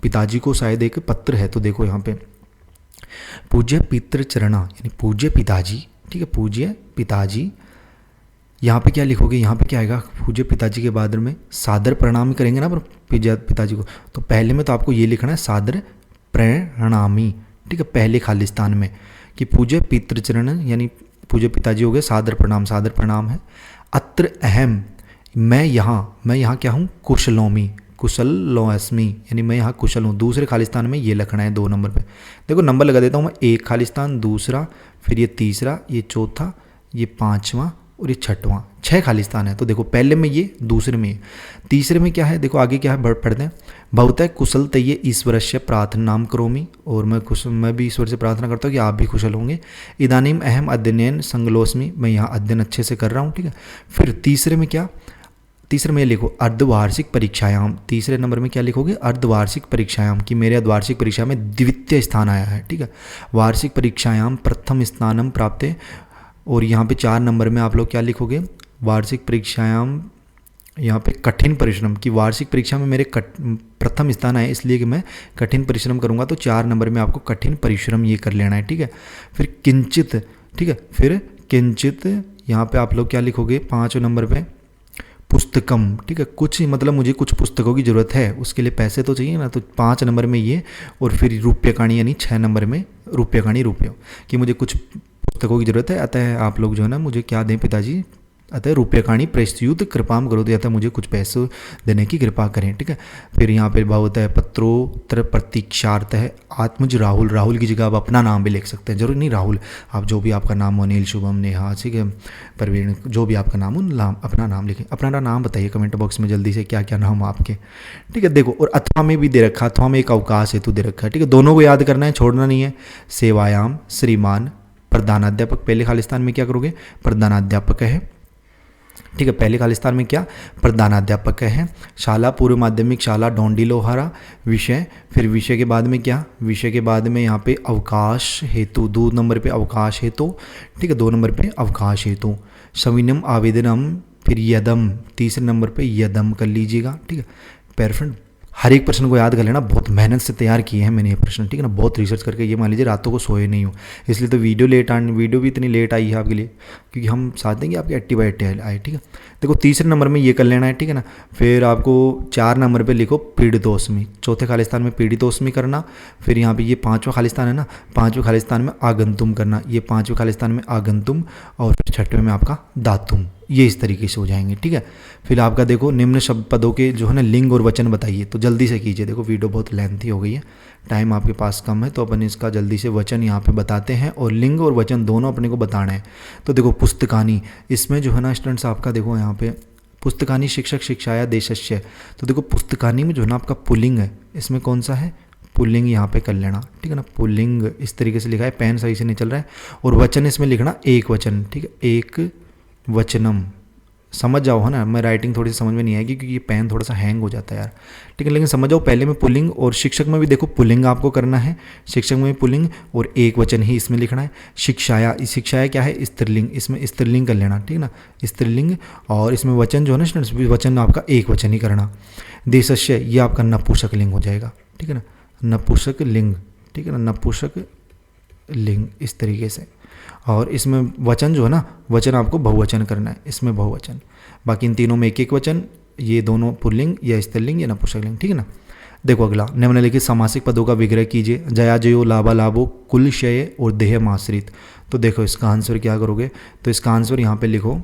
पिताजी को शायद एक पत्र है, तो देखो यहाँ पे पूज्य पितृचरणा यानी पूज्य पिताजी, ठीक है, पूज्य पिताजी। यहाँ पे क्या लिखोगे, यहाँ पे क्या आएगा, पूज्य पिताजी के बाद में सादर प्रणामी करेंगे ना पर पिताजी को, तो पहले में तो आपको ये लिखना है सादर प्रणामी, ठीक है, पहले खालिस्तान में कि पूज्य पितृचरण यानी पूज्य पिताजी हो गए, सादर प्रणाम है। अत्र अहम, मैं यहाँ क्या हूँ, कुशलोमी, कुशलोस्मी यानी मैं यहाँ कुशल हूँ। दूसरे खालिस्तान में ये लिखना है 2 नंबर पे। देखो नंबर लगा देता हूँ मैं, 1 खालिस्तान, दूसरा, फिर ये तीसरा, ये चौथा, ये 5वां और ये 6वां, 6 खालिस्तान है। तो देखो पहले में ये, दूसरे में ये, तीसरे में क्या है, देखो आगे क्या है, पढ़ते हैं। भवतः कुशल तये ईश्वरस्य प्रार्थनाम करोमि, और मैं भी ईश्वर से प्रार्थना करता हूँ कि आप भी कुशल होंगे। इदानीम अहम अध्ययन संगलोस्मि, मैं यहाँ अध्ययन अच्छे से कर रहा हूँ, ठीक है। फिर तीसरे में क्या, तीसरे में लिखो अर्धवार्षिक परीक्षायाम, तीसरे नंबर में क्या लिखोगे, अर्धवार्षिक परीक्षायाम कि मेरे अर्धवार्षिक परीक्षा में द्वितीय स्थान आया है, ठीक है। वार्षिक परीक्षायाम प्रथम स्थानम प्राप्त है। और यहाँ पे 4 नंबर में आप लोग क्या लिखोगे, वार्षिक परीक्षायाम, यहाँ पे कठिन परिश्रम की वार्षिक परीक्षा में मेरे प्रथम स्थान आए इसलिए कि मैं कठिन परिश्रम करूँगा, तो 4 नंबर में आपको कठिन परिश्रम ये कर लेना है, ठीक है। फिर किंचित, ठीक है, फिर किंचित यहाँ पे आप लोग क्या लिखोगे, 5 नंबर पे पुस्तकम, ठीक है, कुछ मतलब मुझे कुछ पुस्तकों की ज़रूरत है, उसके लिए पैसे तो चाहिए ना, तो 5 नंबर में ये। और फिर रूप्यकाणी यानी 6 नंबर में रूप्यकाणी, रुपये कि मुझे कुछ पुस्तकों की ज़रूरत है, अतः आप लोग जो है ना मुझे क्या दें पिताजी, अतः रूप्यकाणी प्रस्तुत कृपाम करो, तो अतः मुझे कुछ पैसे देने की कृपा करें, ठीक है। फिर यहाँ पे भाव होता है पत्रोत्तर प्रतीक्षार्थ है आत्मज राहुल, राहुल की जगह आप अपना नाम भी लिख सकते हैं, जरूरी नहीं राहुल, आप जो भी आपका नाम हो, अनिल, शुभम, नेहा, ठीक है, प्रवीण, जो भी आपका नाम हो, अपना नाम लिखें। अपना नाम बताइए कमेंट बॉक्स में जल्दी से, क्या क्या नाम आपके, ठीक है। देखो और अथवा में भी दे रखा, अथवा में एक अवकाश हेतु दे रखा है, ठीक है, दोनों को याद करना है, छोड़ना नहीं है। सेवायाम श्रीमान, प्रधानाध्यापक, पहले खालिस्तान में क्या करोगे, प्रधानाध्यापक है, ठीक है, पहले खालिस्तान में क्या, प्रधानाध्यापक है। शाला पूर्व माध्यमिक शाला डोंडी लोहारा, विषय, फिर विषय के बाद में क्या, विषय के बाद में यहाँ पे अवकाश हेतु, 2 नंबर पे अवकाश हेतु, ठीक है, 2 नंबर पे अवकाश हेतु। सविनम आवेदनम, फिर यदम, तीसरे नंबर पे यदम कर लीजिएगा, ठीक है। पैरफ्रेंड हर एक प्रश्न को याद कर लेना, बहुत मेहनत से तैयार किए हैं मैंने ये प्रश्न, ठीक है ना, बहुत रिसर्च करके, ये मान लीजिए रातों को सोए नहीं हो, इसलिए तो वीडियो भी इतनी लेट आई है आपके लिए, क्योंकि हम चाहते हैं कि आपके एक्टिव आए, ठीक है। देखो तीसरे नंबर में ये कर लेना है, ठीक है ना। फिर आपको 4 नंबर पे लिखो पीड़ितोस्मी, चौथे खालिस्तान में पीड़ितोस्मी करना। फिर यहाँ पे ये 5वां खालिस्तान है ना, 5वें खालिस्तान में आगंतुम करना, ये 5वें खालिस्तान में आगंतुम, और फिर 6वें में आपका दातुम, ये इस तरीके से हो जाएंगे, ठीक है। फिर आपका देखो निम्न शब्द पदों के जो है ना लिंग और वचन बताइए, तो जल्दी से कीजिए, देखो वीडियो बहुत लेंथी हो गई है, टाइम आपके पास कम है, तो अपन इसका जल्दी से वचन यहाँ पे बताते हैं, और लिंग और वचन दोनों अपने को बताना है। तो देखो पुस्तकानी, इसमें जो है ना स्टूडेंट्स आपका देखो यहाँ पे पुस्तकानी शिक्षक शिक्षाया देशस्य, तो देखो पुस्तकानी में जो है ना आपका पुल्लिंग है, इसमें कौन सा है, पुल्लिंग यहाँ पे कर लेना, ठीक है ना। पुल्लिंग इस तरीके से लिखा है, पेन सही से नहीं चल रहा है। और वचन इसमें लिखना एक वचन, ठीक है, एक वचनम, समझ जाओ है ना। मैं राइटिंग थोड़ी सी समझ में नहीं आएगी क्योंकि ये पेन थोड़ा सा हैंग हो जाता है यार, ठीक है, लेकिन समझ जाओ पहले में पुल्लिंग और शिक्षक में भी देखो पुल्लिंग आपको करना है, शिक्षक में भी पुल्लिंग और एक वचन ही इसमें लिखना है। शिक्षाया, शिक्षाया क्या है, स्त्रीलिंग, इसमें स्त्रीलिंग कर लेना, ठीक है ना, स्त्रीलिंग। और इसमें वचन जो है ना स्टूडेंट्स, वचन आपका एक वचन ही करना। देशस्य ये आपका नपुंसक लिंग हो जाएगा, ठीक है ना, नपुंसक लिंग, ठीक है ना, नपुंसक लिंग इस तरीके से। और इसमें वचन जो है ना, वचन आपको बहुवचन करना है, इसमें बहुवचन। बाकी इन तीनों में एक एक वचन, ये दोनों पुल्लिंग या स्त्रीलिंग या नपुंसकलिंग, ठीक है ना। देखो अगला, निम्नलिखित समासिक पदों का विग्रह कीजिए। जया जयो लाभा लाभो कुल शय और देह आश्रित। तो देखो इसका आंसर क्या करोगे, तो इसका आंसर यहाँ पे लिखो,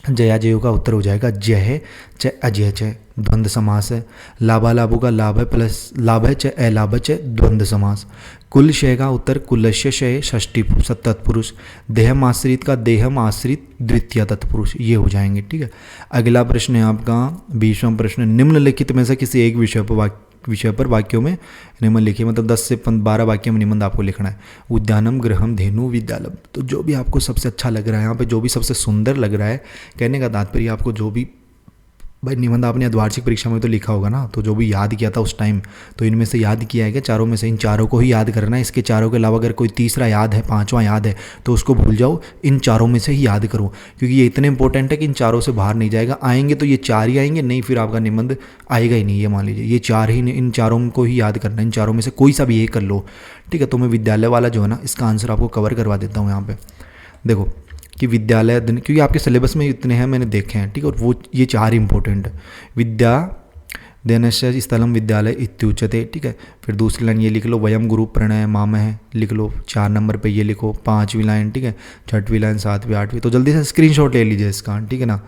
जया जयो का उत्तर हो जाएगा जय च अजय च, द्वंद्व समास है। लाभा लाभो का लाभ है प्लस लाभ है च अलाभ च, द्वंद्व समास। कुल शय का उत्तर कुलस्य शय षष्ठी तत्पुरुष। देहम आश्रित का देहम आश्रित द्वितीय तत्पुरुष, ये हो जाएंगे, ठीक है। अगला प्रश्न है आपका 20वां प्रश्न, निम्नलिखित में से किसी एक विषय पर वाक्यों में निबंध लिखिए, मतलब 10 से 12 वाक्यों में निबंध आपको लिखना है। उद्यानम गृहम धेनु विद्यालय, तो जो भी आपको सबसे अच्छा लग रहा है यहाँ पे, जो भी सबसे सुंदर लग रहा है, कहने का तात्पर्य आपको जो भी, भाई निबंध आपने वार्षिक परीक्षा में तो लिखा होगा ना, तो जो भी याद किया था उस टाइम, तो इनमें से याद किया है क्या, चारों में से इन चारों को ही याद करना है। इसके चारों के अलावा अगर कोई तीसरा याद है, पांचवा याद है, तो उसको भूल जाओ, इन चारों में से ही याद करो, क्योंकि ये इतने इंपॉर्टेंट है कि इन चारों से बाहर नहीं जाएगा। आएंगे तो ये चार ही आएंगे, नहीं फिर आपका निबंध आएगा ही नहीं। ये मान लीजिए ये चार ही, इन चारों को ही याद करना है, इन चारों में से कोई सा भी एक कर लो, ठीक है। तो मैं विद्यालय वाला जो है ना, इसका आंसर आपको कवर करवा देता हूँ यहाँ पे। देखो कि विद्यालय दिन, क्योंकि आपके सिलेबस में इतने हैं मैंने देखे हैं, ठीक है, और वो ये चार इंपॉर्टेंट है। विद्या देनस्य स्थलम विद्यालय इत्युच्यते, ठीक है। फिर दूसरी लाइन ये लिख लो, वयम गुरु प्रणय मामह, लिख लो 4 नंबर पे ये लिखो। 5वीं लाइन, ठीक है, 6वीं लाइन, 7वीं 8वीं, तो जल्दी से स्क्रीनशॉट ले लीजिए इसका, ठीक है ना।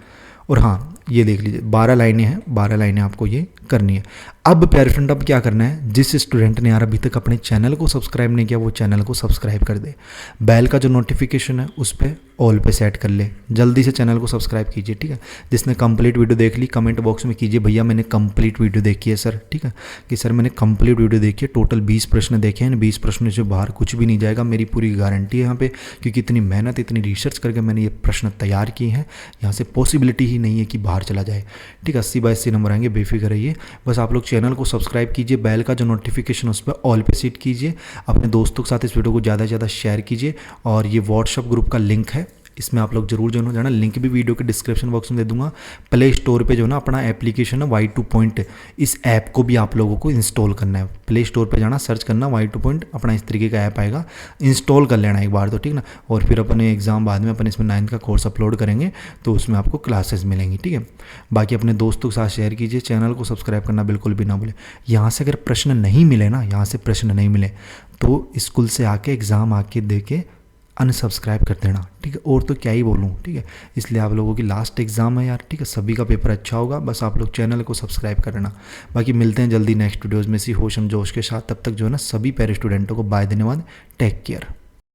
और हाँ ये देख लीजिए 12 लाइनें हैं, 12 लाइनें आपको ये करनी है। अब प्यारे फ्रेंड अब क्या करना है, जिस स्टूडेंट ने यार अभी तक अपने चैनल को सब्सक्राइब नहीं किया वो चैनल को सब्सक्राइब कर दे। बेल का जो नोटिफिकेशन है उस पर ऑल पे सेट कर ले, जल्दी से चैनल को सब्सक्राइब कीजिए, ठीक है। जिसने कंप्लीट वीडियो देख ली कमेंट बॉक्स में कीजिए भैया मैंने कंप्लीट वीडियो देखी है सर, ठीक है, कि सर मैंने कंप्लीट वीडियो देखी है, टोटल 20 प्रश्न देखे हैं, 20 प्रश्न से बाहर कुछ भी नहीं जाएगा, मेरी पूरी गारंटी है यहाँ पे, क्योंकि इतनी मेहनत इतनी रिसर्च करके मैंने ये प्रश्न तैयार किए हैं, यहाँ से पॉसिबिलिटी ही नहीं है कि बाहर चला जाए, ठीक है। 80/80 नंबर आएंगे, बेफिक्र रहिए। बस आप लोग चैनल को सब्सक्राइब कीजिए, बेल का जो नोटिफिकेशन उस पर ऑल पे सेट कीजिए, अपने दोस्तों के साथ इस वीडियो को ज़्यादा से ज़्यादा शेयर कीजिए। और ये व्हाट्सअप ग्रुप का लिंक है, इसमें आप लोग जरूर ज्वाइन हो जाना, लिंक भी वीडियो के डिस्क्रिप्शन बॉक्स में दे दूंगा। प्ले स्टोर पे जो ना अपना एप्लीकेशन है Y2 Point, इस ऐप को भी आप लोगों को इंस्टॉल करना है। प्ले स्टोर पे जाना, सर्च करना Y2 Point, अपना इस तरीके का ऐप आएगा, इंस्टॉल कर लेना एक बार तो, ठीक ना। और फिर अपने एग्जाम बाद में अपन इसमें 9th का कोर्स अपलोड करेंगे तो उसमें आपको क्लासेस मिलेंगी, ठीक है। बाकी अपने दोस्तों के साथ शेयर कीजिए, चैनल को सब्सक्राइब करना बिल्कुल भी ना भूलें। यहाँ से अगर प्रश्न नहीं मिले ना, यहाँ से प्रश्न नहीं मिले तो स्कूल से आके एग्ज़ाम आके दे के अनसब्सक्राइब कर देना, ठीक है। और तो क्या ही बोलूँ, ठीक है। इसलिए आप लोगों की लास्ट एग्जाम है यार, ठीक है, सभी का पेपर अच्छा होगा, बस आप लोग चैनल को सब्सक्राइब करना। बाकी मिलते हैं जल्दी नेक्स्ट वीडियोज़ में इसी होशम जोश के साथ, तब तक जो है ना सभी पैरे स्टूडेंटों को बाय, धन्यवाद, टेक केयर।